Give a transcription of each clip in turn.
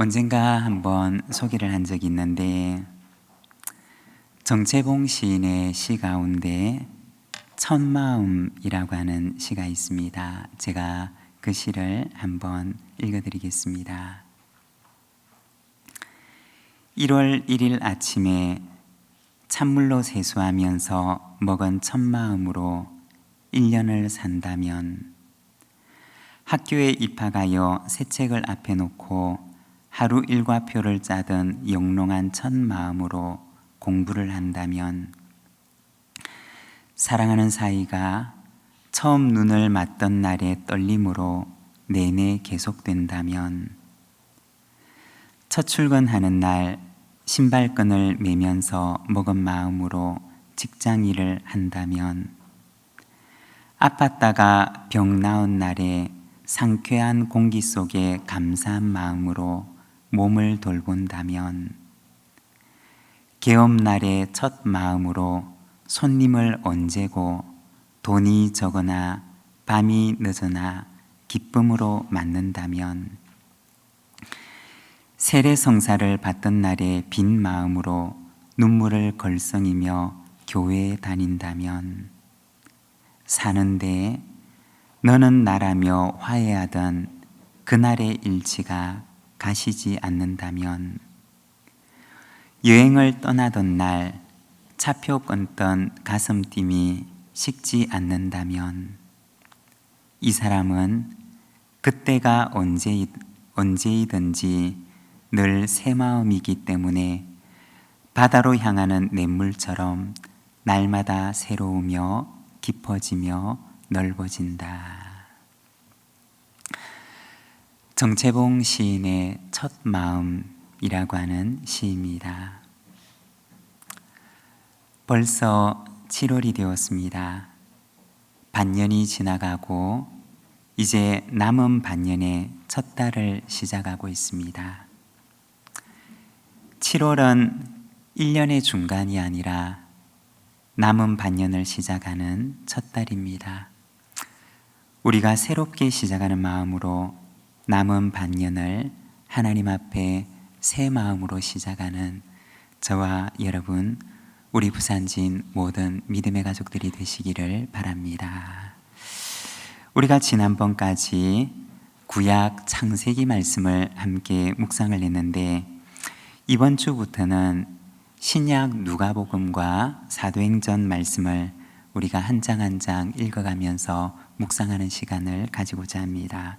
언젠가 한번 소개를 한 적이 있는데 정채봉 시인의 시 가운데 첫마음이라고 하는 시가 있습니다. 제가 그 시를 한번 읽어드리겠습니다. 1월 1일 아침에 찬물로 세수하면서 먹은 첫마음으로 1년을 산다면, 학교에 입학하여 새 책을 앞에 놓고 하루 일과표를 짜던 영롱한 첫 마음으로 공부를 한다면, 사랑하는 사이가 처음 눈을 맞던 날의 떨림으로 내내 계속된다면, 첫 출근하는 날 신발끈을 매면서 먹은 마음으로 직장 일을 한다면, 아팠다가 병 나은 날에 상쾌한 공기 속에 감사한 마음으로 몸을 돌본다면, 개업날의 첫 마음으로 손님을 언제고 돈이 적으나 밤이 늦으나 기쁨으로 맞는다면, 세례성사를 받던 날의 빈 마음으로 눈물을 걸썽이며 교회에 다닌다면, 사는데 너는 나라며 화해하던 그날의 일치가 가시지 않는다면, 여행을 떠나던 날 차표 끊던 가슴팀이 식지 않는다면, 이 사람은 그때가 언제이든지 늘 새 마음이기 때문에 바다로 향하는 냇물처럼 날마다 새로우며 깊어지며 넓어진다. 정채봉 시인의 첫 마음이라고 하는 시입니다. 벌써 7월이 되었습니다. 반년이 지나가고 이제 남은 반년의 첫 달을 시작하고 있습니다. 7월은 1년의 중간이 아니라 남은 반년을 시작하는 첫 달입니다. 우리가 새롭게 시작하는 마음으로 남은 반년을 하나님 앞에 새 마음으로 시작하는 저와 여러분, 우리 부산진 모든 믿음의 가족들이 되시기를 바랍니다. 우리가 지난번까지 구약 창세기 말씀을 함께 묵상을 했는데, 이번 주부터는 신약 누가복음과 사도행전 말씀을 우리가 한 장 한 장 읽어가면서 묵상하는 시간을 가지고자 합니다.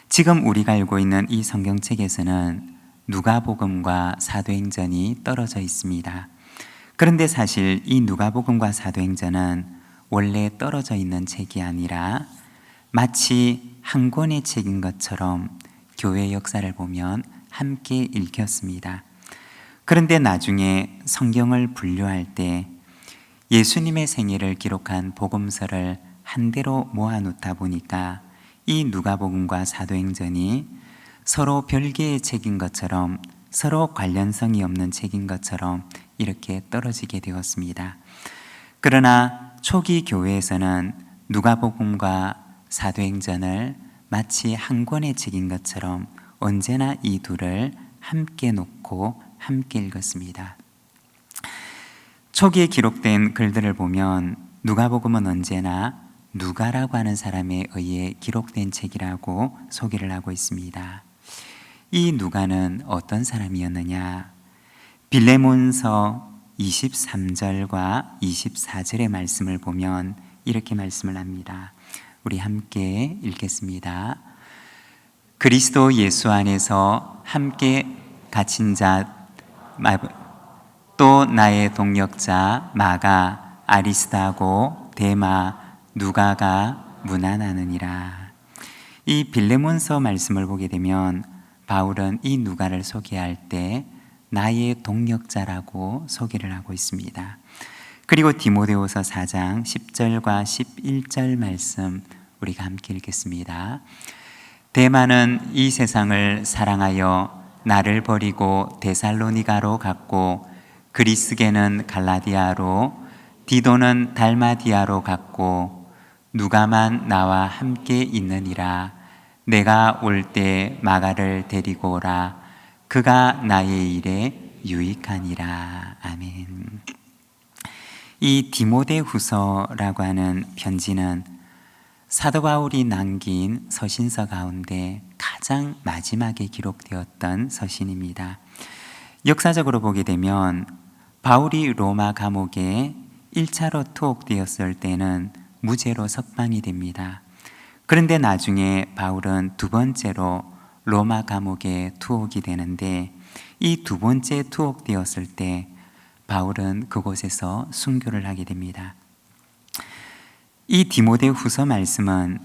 지금 우리가 알고 있는 이 성경책에서는 누가복음과 사도행전이 떨어져 있습니다. 그런데 사실 이 누가복음과 사도행전은 원래 떨어져 있는 책이 아니라 마치 한 권의 책인 것처럼 교회 역사를 보면 함께 읽혔습니다. 그런데 나중에 성경을 분류할 때 예수님의 생애를 기록한 복음서를 한 대로 모아놓다 보니까 이 누가복음과 사도행전이 서로 별개의 책인 것처럼, 서로 관련성이 없는 책인 것처럼 이렇게 떨어지게 되었습니다. 그러나 초기 교회에서는 누가복음과 사도행전을 마치 한 권의 책인 것처럼 언제나 이 둘을 함께 놓고 함께 읽었습니다. 초기에 기록된 글들을 보면 누가복음은 언제나 누가라고 하는 사람에 의해 기록된 책이라고 소개를 하고 있습니다. 이 누가는 어떤 사람이었느냐? 빌레몬서 23절과 24절의 말씀을 보면 이렇게 말씀을 합니다. 우리 함께 읽겠습니다. 그리스도 예수 안에서 함께 갇힌 자 또 나의 동역자 마가, 아리스다고, 데마, 누가가 문안하느니라. 이 빌레몬서 말씀을 보게 되면 바울은 이 누가를 소개할 때 나의 동역자라고 소개를 하고 있습니다. 그리고 디모데후서 4장 10절과 11절 말씀 우리가 함께 읽겠습니다. 데마는 이 세상을 사랑하여 나를 버리고 데살로니가로 갔고, 그리스게는 갈라디아로, 디도는 달마디아로 갔고, 누가만 나와 함께 있느니라. 내가 올 때 마가를 데리고 오라. 그가 나의 일에 유익하니라. 아멘. 이 디모데후서라고 하는 편지는 사도 바울이 남긴 서신서 가운데 가장 마지막에 기록되었던 서신입니다. 역사적으로 보게 되면 바울이 로마 감옥에 1차로 투옥되었을 때는 무죄로 석방이 됩니다. 그런데 나중에 바울은 두 번째로 로마 감옥에 투옥이 되는데 이 두 번째 투옥되었을 때 바울은 그곳에서 순교를 하게 됩니다. 이 디모데후서 말씀은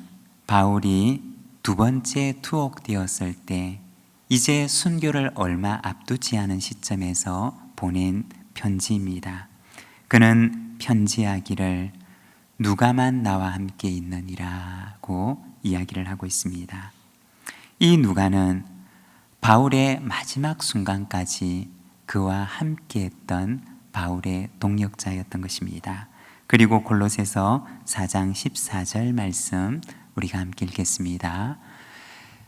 바울이 두 번째 투옥되었을 때 이제 순교를 얼마 앞두지 않은 시점에서 보낸 편지입니다. 그는 편지하기를 누가만 나와 함께 있느니라고 이야기를 하고 있습니다. 이 누가는 바울의 마지막 순간까지 그와 함께했던 바울의 동역자였던 것입니다. 그리고 골로새서 4장 14절 말씀 우리가 함께 읽겠습니다.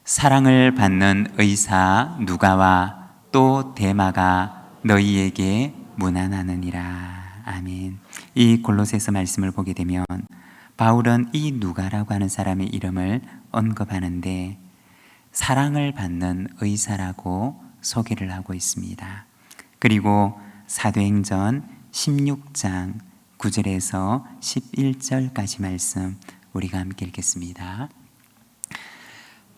사랑을 받는 의사 누가와 또 데마가 너희에게 문안하느니라. 아멘. 이 골로새서 말씀을 보게 되면 바울은 이 누가라고 하는 사람의 이름을 언급하는데 사랑을 받는 의사라고 소개를 하고 있습니다. 그리고 사도행전 16장 9절에서 11절까지 말씀 우리가 함께 읽겠습니다.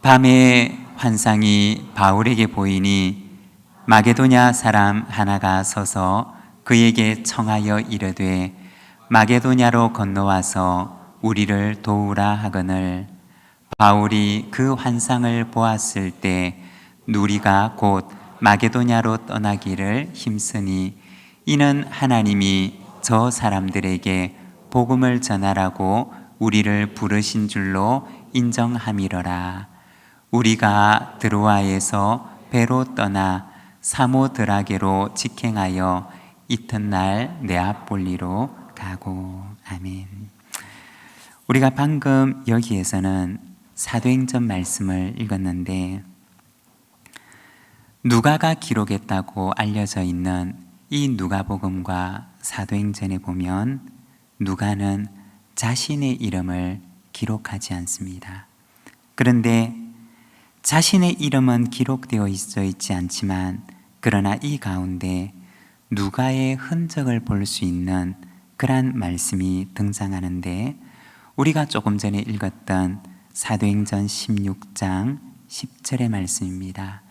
밤에 환상이 바울에게 보이니 마게도냐 사람 하나가 서서 그에게 청하여 이르되 마게도냐로 건너와서 우리를 도우라 하거늘 바울이 그 환상을 보았을 때 누리가 곧 마게도냐로 떠나기를 힘쓰니 이는 하나님이 저 사람들에게 복음을 전하라고 우리를 부르신 줄로 인정함이러라. 우리가 드로아에서 배로 떠나 사모드라게로 직행하여 이튿날 네아폴리로 가고. 아멘. 우리가 방금 여기에서는 사도행전 말씀을 읽었는데 누가가 기록했다고 알려져 있는 이 누가복음과 사도행전에 보면 누가는 자신의 이름을 기록하지 않습니다. 그런데 자신의 이름은 기록되어 있지 않지만 그러나 이 가운데 누가의 흔적을 볼 수 있는 그러한 말씀이 등장하는데 우리가 조금 전에 읽었던 사도행전 16장 10절의 말씀입니다.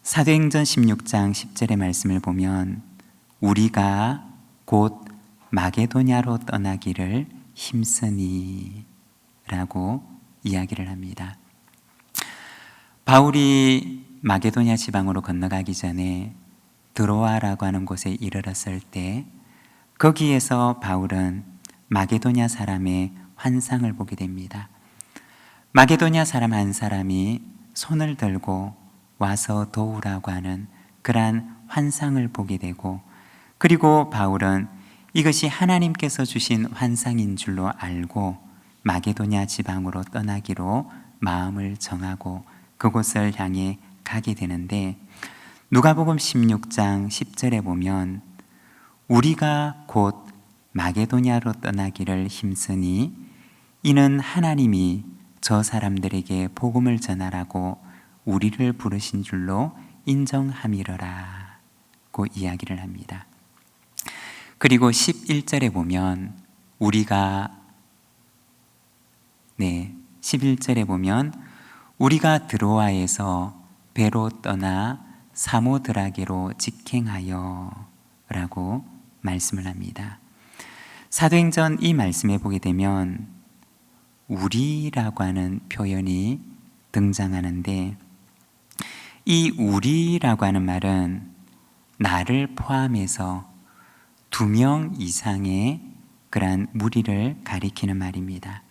사도행전 16장 10절의 말씀을 보면 우리가 곧 마게도냐로 떠나기를 힘쓰니 라고 이야기를 합니다. 바울이 마게도냐 지방으로 건너가기 전에 드로아라고 하는 곳에 이르렀을 때 거기에서 바울은 마게도냐 사람의 환상을 보게 됩니다. 마게도냐 사람 한 사람이 손을 들고 와서 도우라고 하는 그러한 환상을 보게 되고 그리고 바울은 이것이 하나님께서 주신 환상인 줄로 알고 마게도냐 지방으로 떠나기로 마음을 정하고 그곳을 향해 가게 되는데 누가복음 16장 10절에 보면 우리가 곧 마게도냐로 떠나기를 힘쓰니 이는 하나님이 저 사람들에게 복음을 전하라고 우리를 부르신 줄로 인정함이러라고 이야기를 합니다. 그리고 11절에 보면 11절에 보면 우리가 드로아에서 배로 떠나 사모드라게로 직행하여 라고 말씀을 합니다. 사도행전 이 말씀에 보게 되면 우리라고 하는 표현이 등장하는데 이 우리라고 하는 말은 나를 포함해서 2명 이상의 그러한 무리를 가리키는 말입니다.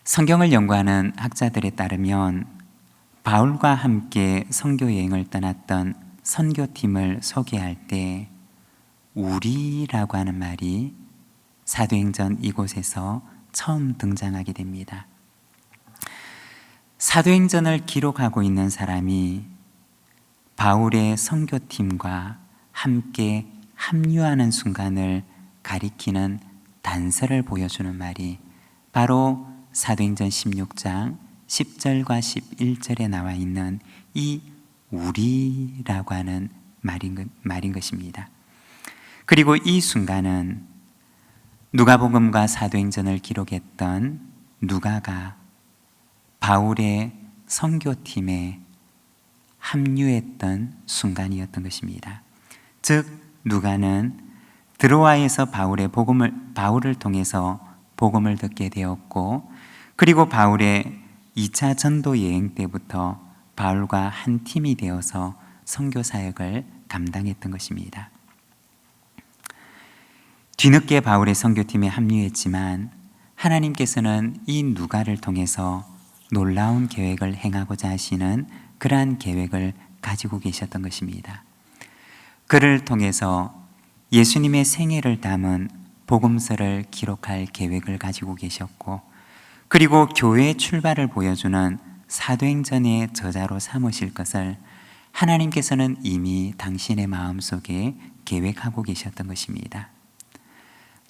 성경을 연구하는 학자들에 따르면 바울과 함께 선교 여행을 떠났던 선교팀을 소개할 때 우리라고 하는 말이 사도행전 이곳에서 처음 등장하게 됩니다. 사도행전을 기록하고 있는 사람이 바울의 선교팀과 함께 합류하는 순간을 가리키는 단서를 보여주는 말이 바로 사도행전 16장 10절과 11절에 나와 있는 이 우리라고 하는 말인 것입니다. 그리고 이 순간은 누가복음과 사도행전을 기록했던 누가가 바울의 선교팀에 합류했던 순간이었던 것입니다. 즉 누가는 드로아에서 바울을 통해서 복음을 듣게 되었고, 그리고 바울의 2차 전도 여행 때부터 바울과 한 팀이 되어서 선교 사역을 감당했던 것입니다. 뒤늦게 바울의 선교팀에 합류했지만 하나님께서는 이 누가를 통해서 놀라운 계획을 행하고자 하시는 그러한 계획을 가지고 계셨던 것입니다. 그를 통해서 예수님의 생애를 담은 복음서를 기록할 계획을 가지고 계셨고, 그리고 교회의 출발을 보여주는 사도행전의 저자로 삼으실 것을 하나님께서는 이미 당신의 마음속에 계획하고 계셨던 것입니다.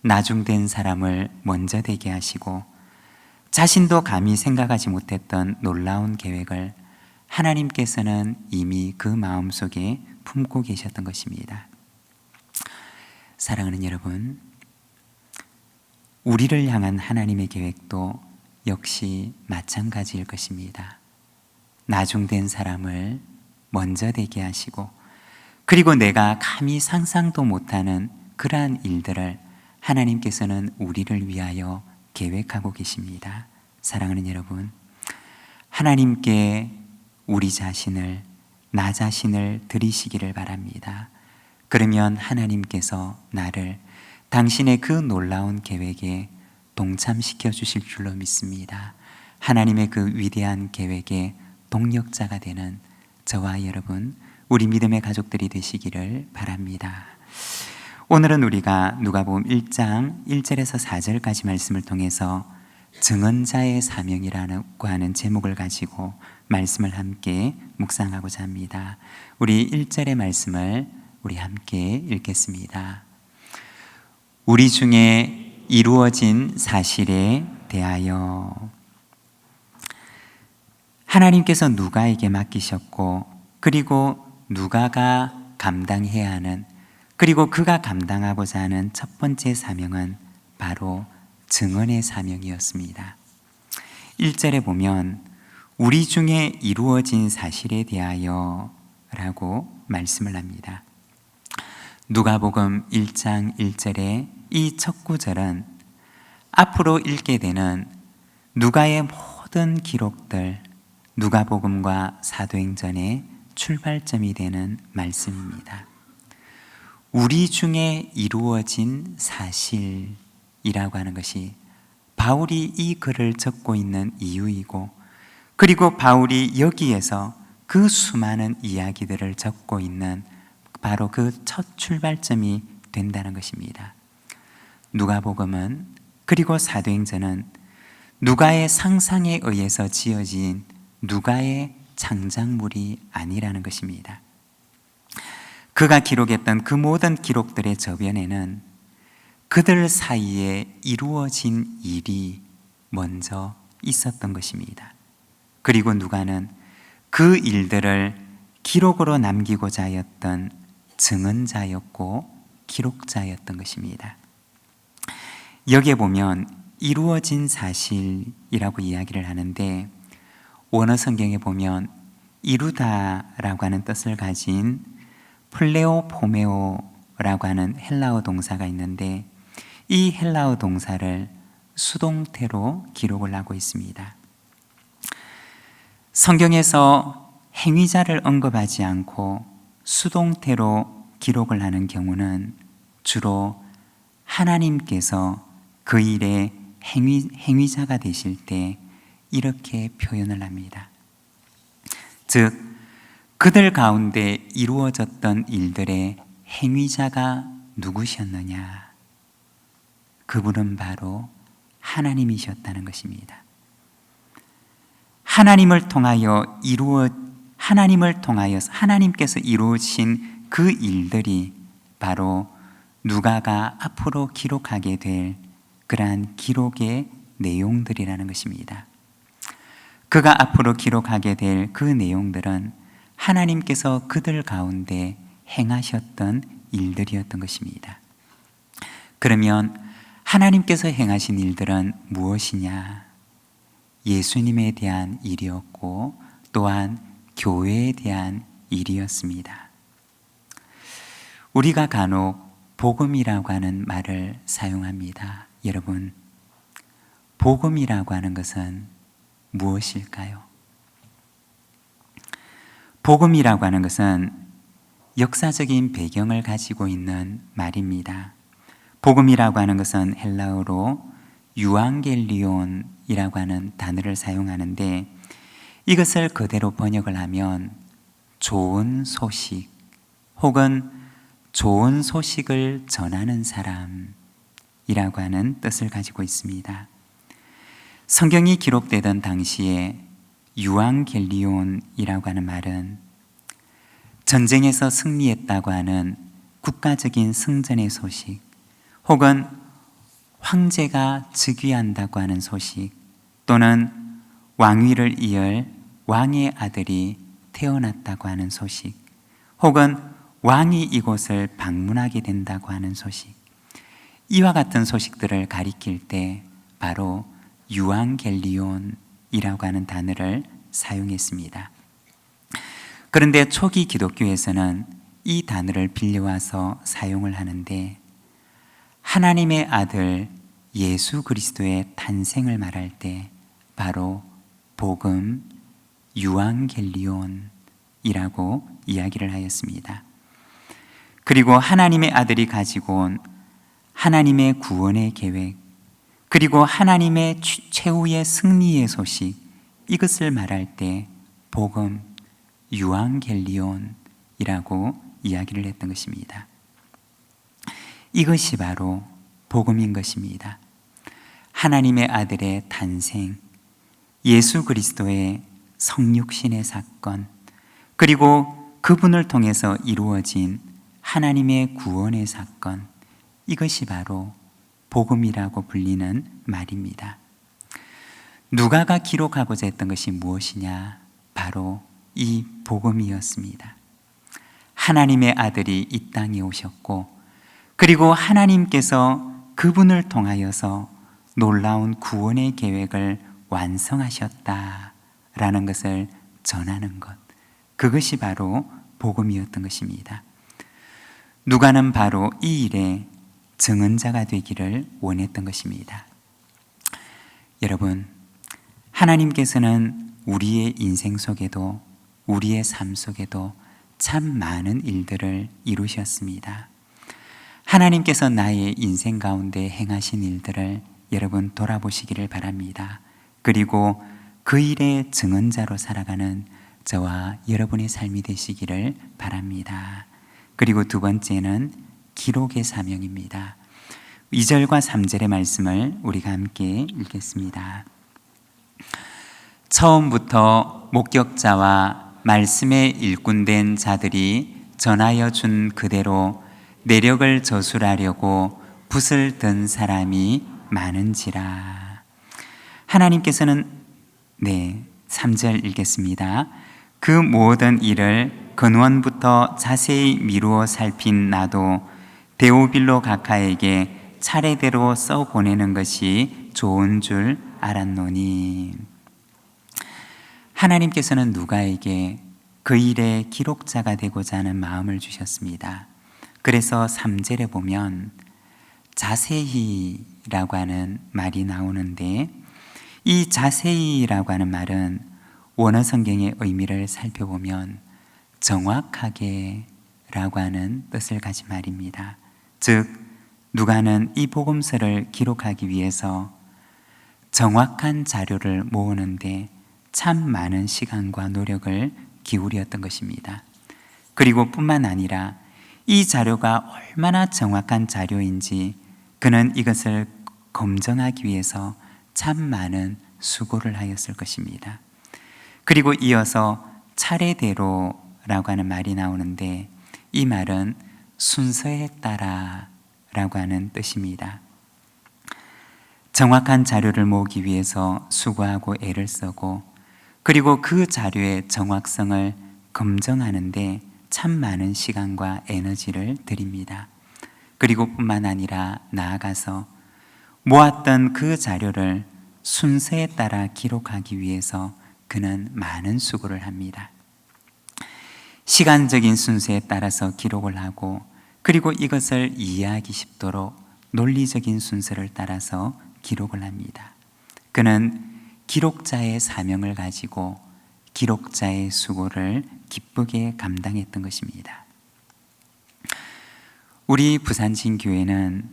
나중된 사람을 먼저 되게 하시고 자신도 감히 생각하지 못했던 놀라운 계획을 하나님께서는 이미 그 마음속에 품고 계셨던 것입니다. 사랑하는 여러분, 우리를 향한 하나님의 계획도 역시 마찬가지일 것입니다. 나중된 사람을 먼저 되게 하시고, 그리고 내가 감히 상상도 못하는 그러한 일들을 하나님께서는 우리를 위하여 계획하고 계십니다. 사랑하는 여러분, 하나님께 우리 자신을, 나 자신을 드리시기를 바랍니다. 그러면 하나님께서 나를 당신의 그 놀라운 계획에 동참시켜 주실 줄로 믿습니다. 하나님의 그 위대한 계획의 동력자가 되는 저와 여러분, 우리 믿음의 가족들이 되시기를 바랍니다. 오늘은 우리가 누가복음 1장 1절에서 4절까지 말씀을 통해서 증언자의 사명이라고 하는 제목을 가지고 말씀을 함께 묵상하고자 합니다. 우리 1절의 말씀을 우리 함께 읽겠습니다. 우리 중에 이루어진 사실에 대하여. 하나님께서 누가에게 맡기셨고, 그리고 누가가 감당해야 하는, 그리고 그가 감당하고자 하는 첫 번째 사명은 바로 증언의 사명이었습니다. 1절에 보면 우리 중에 이루어진 사실에 대하여 라고 말씀을 합니다. 누가복음 1장 1절의 이 첫 구절은 앞으로 읽게 되는 누가의 모든 기록들, 누가복음과 사도행전의 출발점이 되는 말씀입니다. 우리 중에 이루어진 사실이라고 하는 것이 바울이 이 글을 적고 있는 이유이고, 그리고 바울이 여기에서 그 수많은 이야기들을 적고 있는 바로 그 첫 출발점이 된다는 것입니다. 누가복음은, 그리고 사도행전은 누가의 상상에 의해서 지어진 누가의 창작물이 아니라는 것입니다. 그가 기록했던 그 모든 기록들의 저변에는 그들 사이에 이루어진 일이 먼저 있었던 것입니다. 그리고 누가는 그 일들을 기록으로 남기고자 하였던 증언자였고 기록자였던 것입니다. 여기에 보면 이루어진 사실이라고 이야기를 하는데, 원어 성경에 보면 이루다라고 하는 뜻을 가진 플레오포메오라고 하는 헬라어 동사가 있는데, 이 헬라어 동사를 수동태로 기록을 하고 있습니다. 성경에서 행위자를 언급하지 않고 수동태로 기록을 하는 경우는 주로 하나님께서 그 일의 행위자가 되실 때 이렇게 표현을 합니다. 즉, 그들 가운데 이루어졌던 일들의 행위자가 누구셨느냐? 그분은 바로 하나님이셨다는 것입니다. 하나님을 통하여 하나님께서 이루신 그 일들이 바로 누가가 앞으로 기록하게 될 그러한 기록의 내용들이라는 것입니다. 그가 앞으로 기록하게 될 그 내용들은 하나님께서 그들 가운데 행하셨던 일들이었던 것입니다. 그러면 하나님께서 행하신 일들은 무엇이냐? 예수님에 대한 일이었고 또한 교회에 대한 일이었습니다. 우리가 간혹 복음이라고 하는 말을 사용합니다. 여러분, 복음이라고 하는 것은 무엇일까요? 복음이라고 하는 것은 역사적인 배경을 가지고 있는 말입니다. 복음이라고 하는 것은 헬라어로 유앙겔리온이라고 하는 단어를 사용하는데 이것을 그대로 번역을 하면 좋은 소식 혹은 좋은 소식을 전하는 사람이라고 하는 뜻을 가지고 있습니다. 성경이 기록되던 당시에 유앙겔리온이라고 하는 말은 전쟁에서 승리했다고 하는 국가적인 승전의 소식 혹은 황제가 즉위한다고 하는 소식 또는 왕위를 이을 왕의 아들이 태어났다고 하는 소식 혹은 왕이 이곳을 방문하게 된다고 하는 소식, 이와 같은 소식들을 가리킬 때 바로 유앙겔리온이라고 하는 단어를 사용했습니다. 그런데 초기 기독교에서는 이 단어를 빌려와서 사용을 하는데 하나님의 아들 예수 그리스도의 탄생을 말할 때 바로 복음 유앙겔리온이라고 이야기를 하였습니다. 그리고 하나님의 아들이 가지고 온 하나님의 구원의 계획 그리고 하나님의 최후의 승리의 소식, 이것을 말할 때 복음 유앙겔리온이라고 이야기를 했던 것입니다. 이것이 바로 복음인 것입니다. 하나님의 아들의 탄생, 예수 그리스도의 성육신의 사건, 그리고 그분을 통해서 이루어진 하나님의 구원의 사건, 이것이 바로 복음이라고 불리는 말입니다. 누가가 기록하고자 했던 것이 무엇이냐? 바로 이 복음이었습니다. 하나님의 아들이 이 땅에 오셨고 그리고 하나님께서 그분을 통하여서 놀라운 구원의 계획을 완성하셨다라는 것을 전하는 것, 그것이 바로 복음이었던 것입니다. 누가는 바로 이 일에 증언자가 되기를 원했던 것입니다. 여러분, 하나님께서는 우리의 인생 속에도 우리의 삶 속에도 참 많은 일들을 이루셨습니다. 하나님께서 나의 인생 가운데 행하신 일들을 여러분 돌아보시기를 바랍니다. 그리고 그 일의 증언자로 살아가는 저와 여러분의 삶이 되시기를 바랍니다. 그리고 두 번째는 기록의 사명입니다. 2절과 3절의 말씀을 우리가 함께 읽겠습니다. 처음부터 목격자와 말씀의 일꾼된 자들이 전하여 준 그대로 내력을 저술하려고 붓을 든 사람이 많은지라. 하나님께서는 3절 읽겠습니다. 그 모든 일을 근원부터 자세히 미루어 살핀 나도 데오빌로 각하에게 차례대로 써보내는 것이 좋은 줄 알았노니. 하나님께서는 누가에게 그 일의 기록자가 되고자 하는 마음을 주셨습니다. 그래서 3절에 보면 자세히라고 하는 말이 나오는데 이 자세히라고 하는 말은 원어 성경의 의미를 살펴보면 정확하게 라고 하는 뜻을 가진 말입니다. 즉 누가는 이 복음서를 기록하기 위해서 정확한 자료를 모으는데 참 많은 시간과 노력을 기울였던 것입니다. 그리고 뿐만 아니라 이 자료가 얼마나 정확한 자료인지 그는 이것을 검증하기 위해서 참 많은 수고를 하였을 것입니다. 그리고 이어서 차례대로라고 하는 말이 나오는데, 이 말은 순서에 따라 라고 하는 뜻입니다. 정확한 자료를 모으기 위해서 수고하고 애를 쓰고, 그리고 그 자료의 정확성을 검증하는데 참 많은 시간과 에너지를 들입니다. 그리고 뿐만 아니라 나아가서 모았던 그 자료를 순서에 따라 기록하기 위해서 그는 많은 수고를 합니다. 시간적인 순서에 따라서 기록을 하고, 그리고 이것을 이해하기 쉽도록 논리적인 순서를 따라서 기록을 합니다. 그는 기록자의 사명을 가지고 기록자의 수고를 기쁘게 감당했던 것입니다. 우리 부산진교회는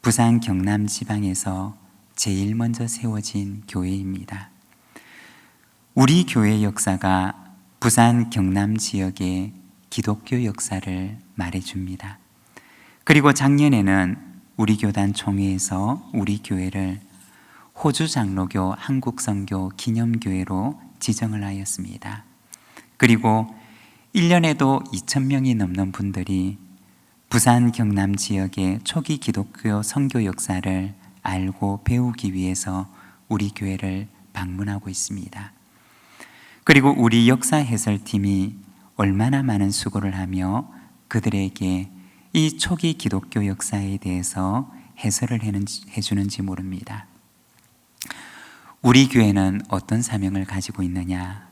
부산 경남 지방에서 제일 먼저 세워진 교회입니다. 우리 교회 역사가 부산 경남 지역의 기독교 역사를 말해줍니다. 그리고 작년에는 우리 교단 총회에서 우리 교회를 호주 장로교 한국선교 기념교회로 지정을 하였습니다. 그리고 1년에도 2,000명이 넘는 분들이 부산 경남 지역의 초기 기독교 선교 역사를 알고 배우기 위해서 우리 교회를 방문하고 있습니다. 그리고 우리 역사 해설팀이 얼마나 많은 수고를 하며 그들에게 이 초기 기독교 역사에 대해서 해설을 해주는지 모릅니다. 우리 교회는 어떤 사명을 가지고 있느냐?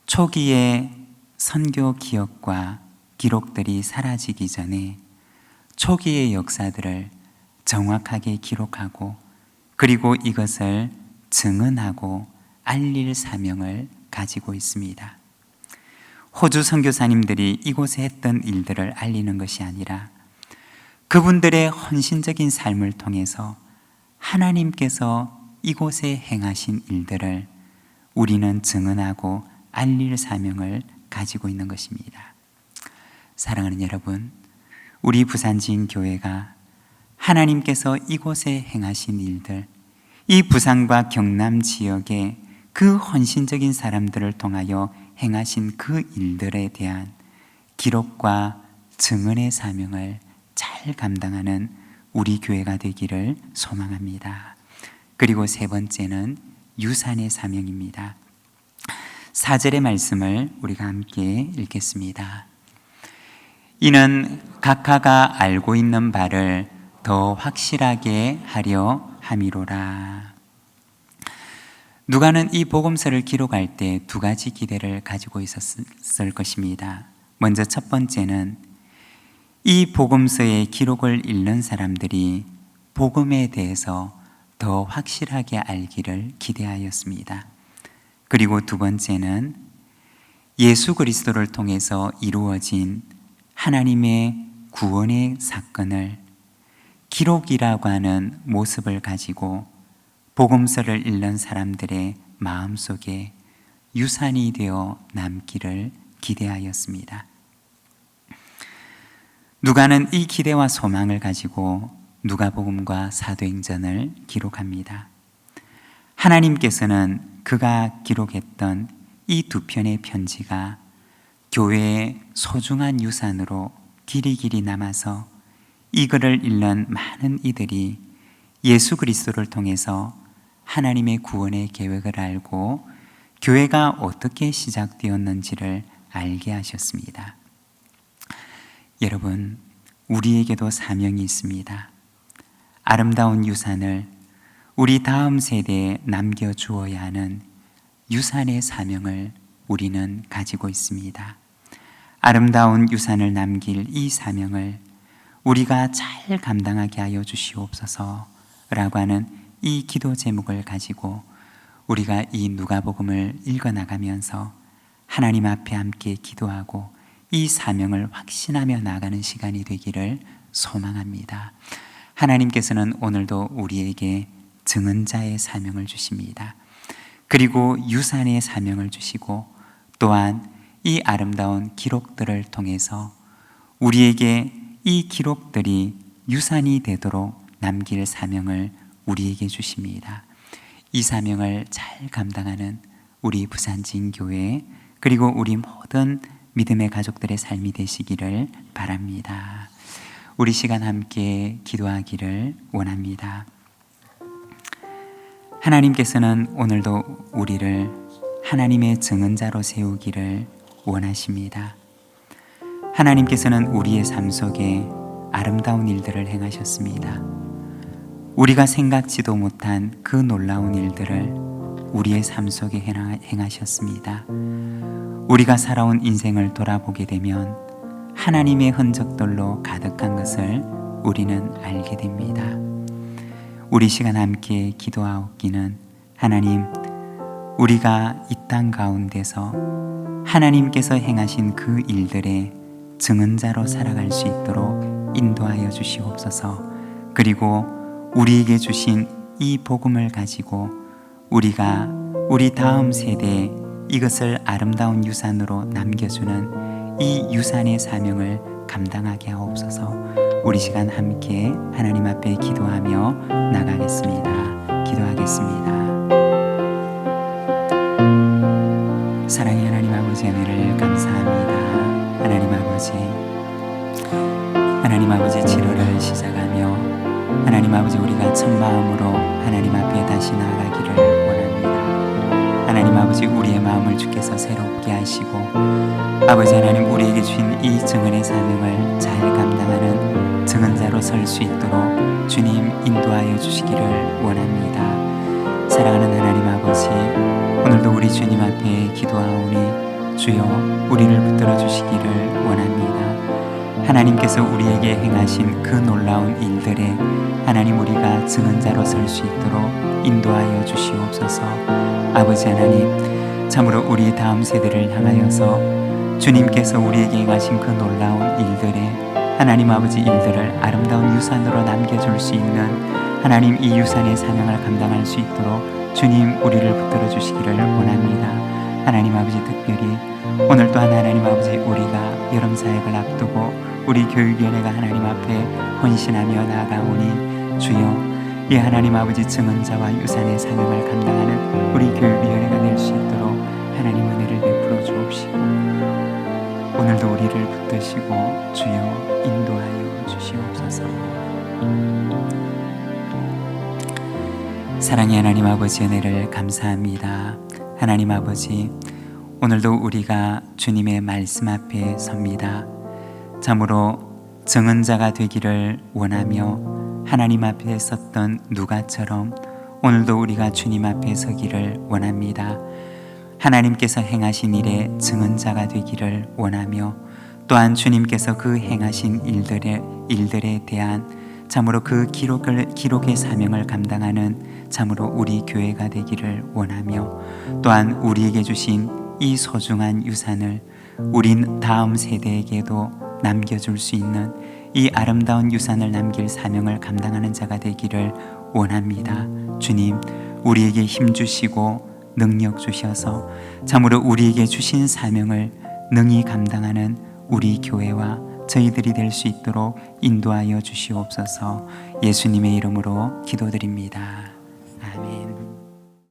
초기의 선교 기억과 기록들이 사라지기 전에 초기의 역사들을 정확하게 기록하고, 그리고 이것을 증언하고 알릴 사명을 가지고 있습니다. 호주 선교사님들이 이곳에 했던 일들을 알리는 것이 아니라 그분들의 헌신적인 삶을 통해서 하나님께서 이곳에 행하신 일들을 우리는 증언하고 알릴 사명을 가지고 있는 것입니다. 사랑하는 여러분, 우리 부산진 교회가 하나님께서 이곳에 행하신 일들, 이 부산과 경남 지역의 그 헌신적인 사람들을 통하여 행하신 그 일들에 대한 기록과 증언의 사명을 잘 감당하는 우리 교회가 되기를 소망합니다. 그리고 세 번째는 유산의 사명입니다. 4절의 말씀을 우리가 함께 읽겠습니다. 이는 각하가 알고 있는 바를 더 확실하게 하려 함이로라. 누가는 이 복음서를 기록할 때 두 가지 기대를 가지고 있었을 것입니다. 먼저 첫 번째는 이 복음서의 기록을 읽는 사람들이 복음에 대해서 더 확실하게 알기를 기대하였습니다. 그리고 두 번째는 예수 그리스도를 통해서 이루어진 하나님의 구원의 사건을 기록이라고 하는 모습을 가지고 복음서를 읽는 사람들의 마음속에 유산이 되어 남기를 기대하였습니다. 누가는 이 기대와 소망을 가지고 누가복음과 사도행전을 기록합니다. 하나님께서는 그가 기록했던 이 두 편의 편지가 교회의 소중한 유산으로 길이길이 남아서 이 글을 읽는 많은 이들이 예수 그리스도를 통해서 하나님의 구원의 계획을 알고 교회가 어떻게 시작되었는지를 알게 하셨습니다. 여러분, 우리에게도 사명이 있습니다. 아름다운 유산을 우리 다음 세대에 남겨주어야 하는 유산의 사명을 우리는 가지고 있습니다. 아름다운 유산을 남길 이 사명을 우리가 잘 감당하게 하여 주시옵소서 라고 하는 이 기도 제목을 가지고 우리가 이 누가복음을 읽어나가면서 하나님 앞에 함께 기도하고 이 사명을 확신하며 나가는 시간이 되기를 소망합니다. 하나님께서는 오늘도 우리에게 증언자의 사명을 주십니다. 그리고 유산의 사명을 주시고 또한 이 아름다운 기록들을 통해서 우리에게 이 기록들이 유산이 되도록 남길 사명을 우리에게 주십니다. 이 사명을 잘 감당하는 우리 부산진교회 그리고 우리 모든 믿음의 가족들의 삶이 되시기를 바랍니다. 우리 시간 함께 기도하기를 원합니다. 하나님께서는 오늘도 우리를 하나님의 증언자로 세우기를 원하십니다. 하나님께서는 우리의 삶 속에 아름다운 일들을 행하셨습니다. 우리가 생각지도 못한 그 놀라운 일들을 우리의 삶 속에 행하셨습니다. 우리가 살아온 인생을 돌아보게 되면 하나님의 흔적들로 가득한 것을 우리는 알게 됩니다. 우리 시간 함께 기도하옵기는 하나님, 우리가 이 땅 가운데서 하나님께서 행하신 그 일들의 증언자로 살아갈 수 있도록 인도하여 주시옵소서. 그리고 우리에게 주신 이 복음을 가지고 우리가 우리 다음 세대에 이것을 아름다운 유산으로 남겨주는 이 유산의 사명을 감당하게 하옵소서. 우리 시간 함께 하나님 앞에 기도하며 나가겠습니다. 기도하겠습니다. 사랑의 하나님 아버지, 은혜를 감사합니다. 하나님 아버지 7월을 시작하며 하나님 아버지 우리가 첫 마음으로 하나님 앞에 다시 나아가기를 원합니다. 하나님 아버지, 우리의 마음을 주께서 새롭게 하시고 아버지 하나님, 우리에게 주신 이 증언의 사명을 잘 감당하는 증언자로 설 수 있도록 주님 인도하여 주시기를 원합니다. 사랑하는 하나님 아버지, 오늘도 우리 주님 앞에 기도하오니 주여 우리를 붙들어 주시기를 원합니다. 하나님께서 우리에게 행하신 그 놀라운 일들에 하나님, 우리가 증언자로 설 수 있도록 인도하여 주시옵소서. 아버지 하나님, 참으로 우리 다음 세대를 향하여서 주님께서 우리에게 행하신 그 놀라운 일들에 하나님 아버지 일들을 아름다운 유산으로 남겨줄 수 있는 하나님, 이 유산의 사명을 감당할 수 있도록 주님 우리를 붙들어 주시기를 원합니다. 하나님 아버지, 특별히 오늘 또한 하나님 아버지, 우리가 여름 사역을 앞두고 우리 교육위원회가 하나님 앞에 헌신하며 나아가오니 주여, 이 하나님 아버지 증언자와 유산의 사명을 감당하는 우리 교육위원회가 될 수 있도록 하나님 은혜를 베풀어 주옵시고 오늘도 우리를 붙드시고 주여 인도하여 주시옵소서. 사랑의 하나님 아버지, 은혜를 감사합니다. 하나님 아버지, 오늘도 우리가 주님의 말씀 앞에 섭니다. 참으로 증언자가 되기를 원하며 하나님 앞에 섰던 누가처럼 오늘도 우리가 주님 앞에 서기를 원합니다. 하나님께서 행하신 일의 증언자가 되기를 원하며 또한 주님께서 그 행하신 일들에 대한 참으로 그 기록의 사명을 감당하는 참으로 우리 교회가 되기를 원하며 또한 우리에게 주신 이 소중한 유산을 우린 다음 세대에게도 남겨줄 수 있는 이 아름다운 유산을 남길 사명을 감당하는 자가 되기를 원합니다. 주님, 우리에게 힘 주시고 능력 주셔서 참으로 우리에게 주신 사명을 능히 감당하는 우리 교회와 저희들이 될 수 있도록 인도하여 주시옵소서. 예수님의 이름으로 기도드립니다.